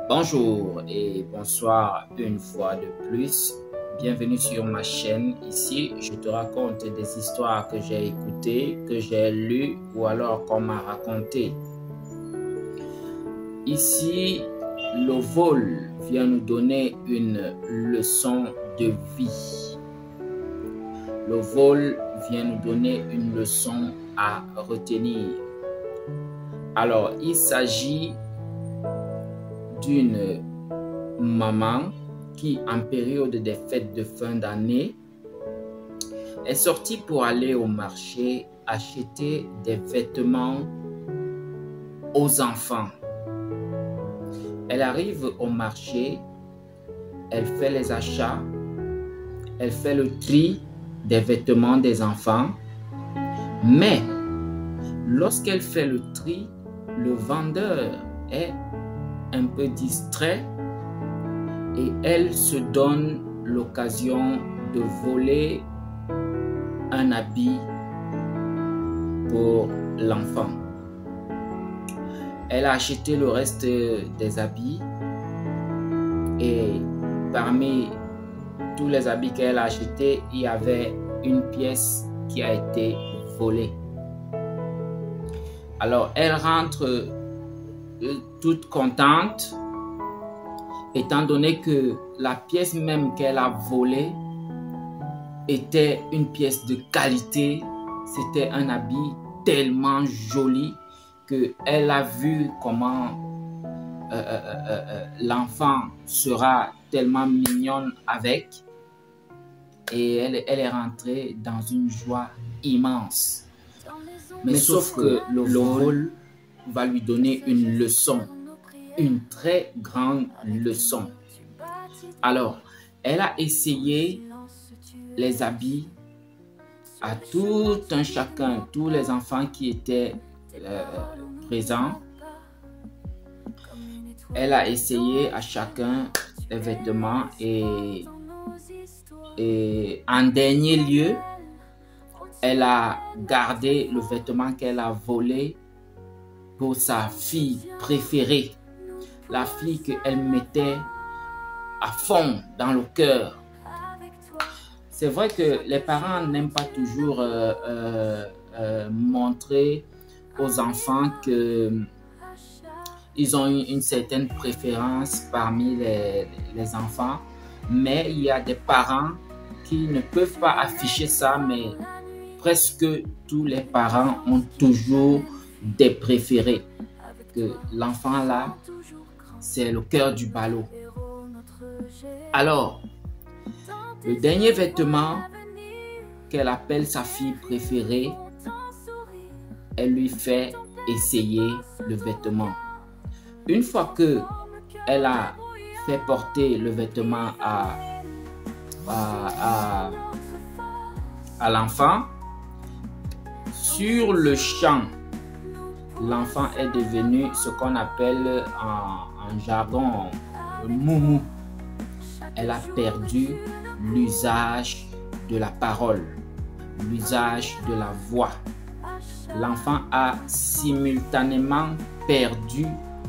Bonjour et bonsoir une fois de plus. Bienvenue sur ma chaîne. Ici, je te raconte des histoires que j'ai écoutées, que j'ai lues ou alors qu'on m'a racontées. Ici, le vol vient nous donner une leçon de vie. Le vol vient nous donner une leçon à retenir. Alors, il s'agit d'une maman qui, en période des fêtes de fin d'année, est sortie pour aller au marché acheter des vêtements aux enfants. Elle arrive au marché, elle fait les achats, elle fait le tri des vêtements des enfants, mais lorsqu'elle fait le tri, le vendeur est un peu distrait et elle se donne l'occasion de voler un habit pour l'enfant. Elle a acheté le reste des habits et parmi tous les habits qu'elle a achetés, il y avait une pièce qui a été volée. Alors elle rentre toute contente, étant donné que la pièce même qu'elle a volée était une pièce de qualité. C'était un habit tellement joli qu'elle a vu comment l'enfant sera tellement mignonne avec, et elle est rentrée dans une joie immense. Mais sauf que le vol va lui donner une leçon, une très grande leçon. Alors, elle a essayé les habits à tout un chacun, tous les enfants qui étaient présents. Elle a essayé à chacun les vêtements et en dernier lieu, elle a gardé le vêtement qu'elle a volé pour sa fille préférée, la fille qu'elle mettait à fond dans le cœur. C'est vrai que les parents n'aiment pas toujours montrer aux enfants qu'ils ont une certaine préférence parmi les enfants, mais il y a des parents qui ne peuvent pas afficher ça, mais presque tous les parents ont toujours des préférés. Que l'enfant là, c'est le cœur du ballot. Alors, le dernier vêtement qu'elle appelle sa fille préférée, elle lui fait essayer le vêtement. Une fois que elle a fait porter le vêtement à l'enfant, sur le champ, l'enfant est devenu ce qu'on appelle en jargon moumou. Elle a perdu l'usage de la parole, l'usage de la voix. L'enfant a simultanément perdu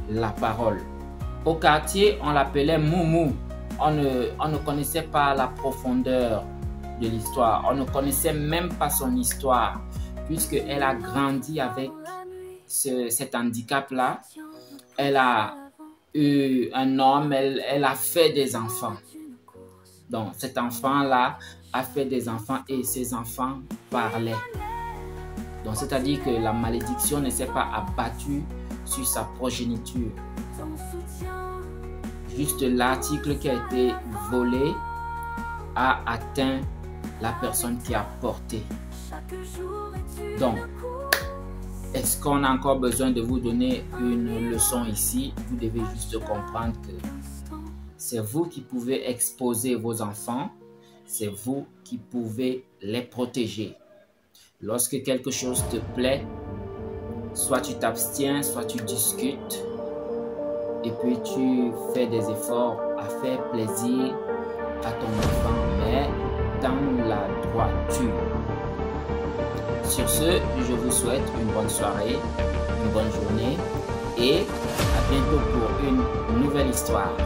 la parole. Au quartier, on l'appelait moumou. On ne connaissait pas la profondeur de l'histoire. On ne connaissait même pas son histoire, puisqu'elle a grandi avec cet handicap-là. Elle a eu un homme, elle a fait des enfants. Donc, cet enfant-là a fait des enfants et ces enfants parlaient. Donc, c'est-à-dire que la malédiction ne s'est pas abattue sur sa progéniture. Juste l'article qui a été volé a atteint la personne qui a porté. Donc, est-ce qu'on a encore besoin de vous donner une leçon ici? Vous devez juste comprendre que c'est vous qui pouvez exposer vos enfants, c'est vous qui pouvez les protéger. Lorsque quelque chose te plaît, soit tu t'abstiens, soit tu discutes, et puis tu fais des efforts à faire plaisir à ton enfant, mais dans la droiture. Sur ce, je vous souhaite une bonne soirée, une bonne journée et à bientôt pour une nouvelle histoire. histoire.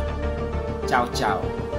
Ciao, ciao.